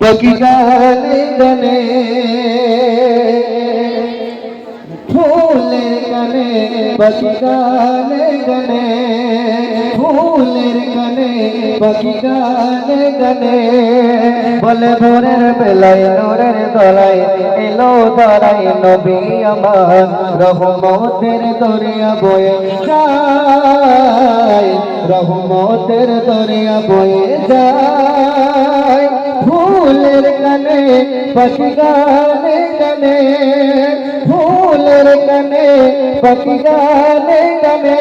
পাখি গানে গানে ফুলের গানে পাখি গানে গানে ফুলের গানে পাখি গানে গানে বলে ভোরের বেলায় নূরের তলায় এলো দাঁড়ায় নবী আমার রহমতের দরিয়া বয়ে যায় রহমতের দরিয়া বয়ে যায় ফুলের গানে পাখি গানে গানে ফুলের গানে পাখি গানে গানে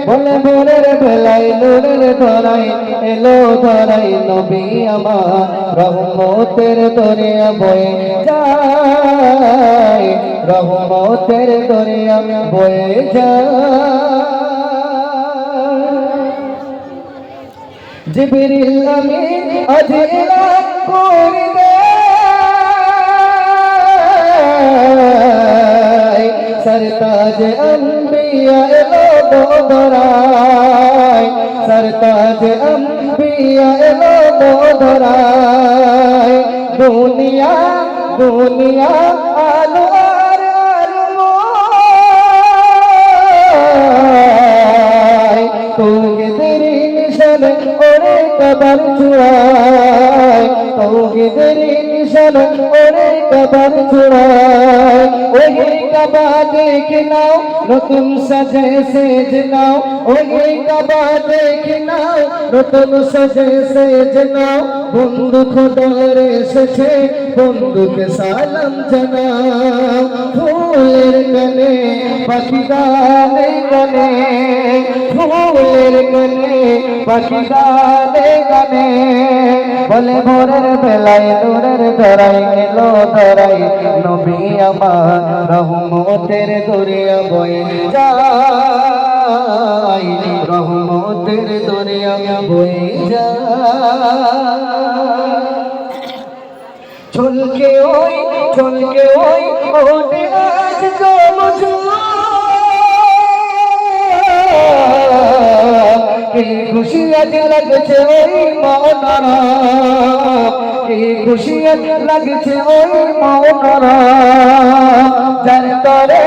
বলে ভোরের বেলায় নূরের ধরায় এলো ধরায় নবী আমার রহমতের দরিয়া বয়ে যায় রহমতের দরিয়া বয়ে যায় জিবরিল আমিন আজ এলান করে দে सरताज अंबिया एलो दोधराय सरताज अंबिया एलो दोधराय दुनिया दुनिया आलो आर आलो तू तेरी निशान ओरे कबर छुड़ाए तू तेरी निशान ओरे कबर छुड़ाए वही कबा देख नाओ नतुन सजे सेज नाओ वही कबा देख नाओ नतुन सजे सेज नाओ बंधु खुदार एसेछे बंधुके सालाम जानाओ फुलेर गाने पाखी गाने गाने फुलेर गाने पाखी गाने गाने बोले भोरेर बेलाय नूरेर धराय एलो धराय नबी आमार रहमतेर दरिया बয়ে যায় রহমতের দরিয়া বয়ে যায় চলকে ওই ওঠে আজ কি খুশি আজ লাগছে ওই মনরা কি খুশি আজ লাগছে ওই মনরা যার তরে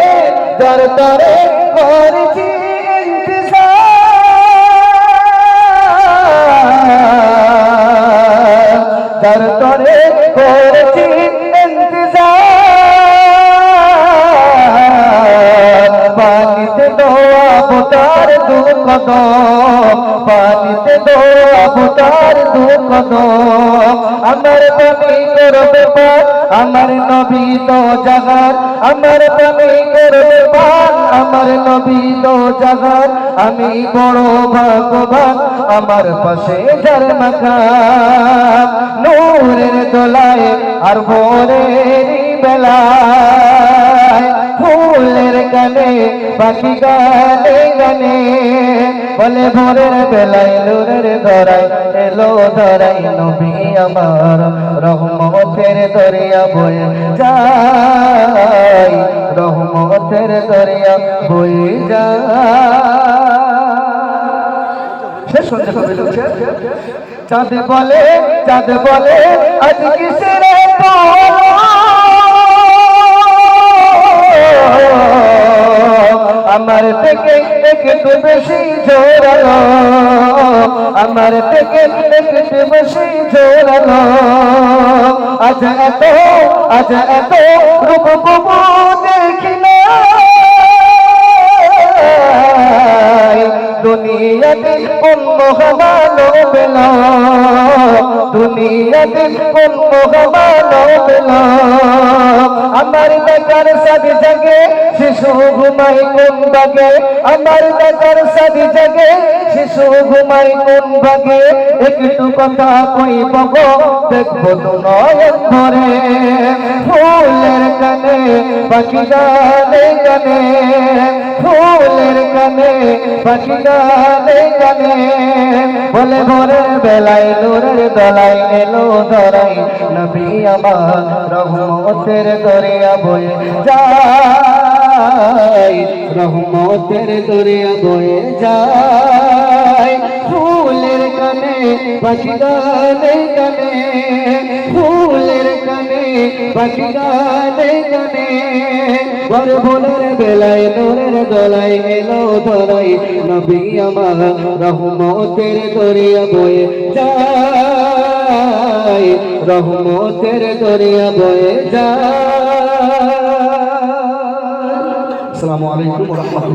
করছি ইন্তজার যার তরে করছি ইন্তজার পানিতে দোয়া বুতার দুঃখ দো পানিতে দোয়া বুতার দুঃখ দো আমার প্রেমী করবে পার আমার নবী তো জাগার আমার প্রেমী করবে পার আমার নবী তো জাগার আমি বড় ভাগ্যবান আমার পাশে যার মাকাম নূরের দোলায় আর ভোরের বেলায় ফুলের গানে পাখি গানে গানে বলে ভোরের বেলায় নূরের ধরায় এলো ধরাই নবী আমার রহমতের দরিয়া বয়ে যায় রহমতের দরিয়া বয়ে যায় শেষ করতে হবে চাঁদ বলে আজ কিসের আমার থেকে একটু বেশি জোরালো আমার থেকে একটু বেশি জোরালো আজ এত রূপ দেখি না দুনিয়াতে কোন মহামানো পেলা দুনিয়াতে কোন মহামানো পেলা আমার দেখার সাথে জাগে শিশু ঘুমাই কোন ভাগে আমার দেখার সাথে জাগে শিশু ঘুমাই কোন ভাগে একটু কথা কইব দেখবো তো নয়ন ভরে ফুলের গানে পাখি গানে গানে ফুলের গানে পাখি গানে গানে বলে ভোরের বেলায় নূরের দলায় এলো ধরাই নবী আমার রহমতের দরিয়া বয়ে যায় রহমতের দরিয়া বয়ে যায় ফুলের গানে পাখি গানে গানে পাখি গানে গানে বর ভোলের বেলায় নূরের দোলায় এলো ধরাই নবী আমার রহমতের দরিয়া বয়ে যায় রহমতের দরিয়া বয়ে যায়। আসসালামু আলাইকুম ওয়া রাহমাতুল্লাহ।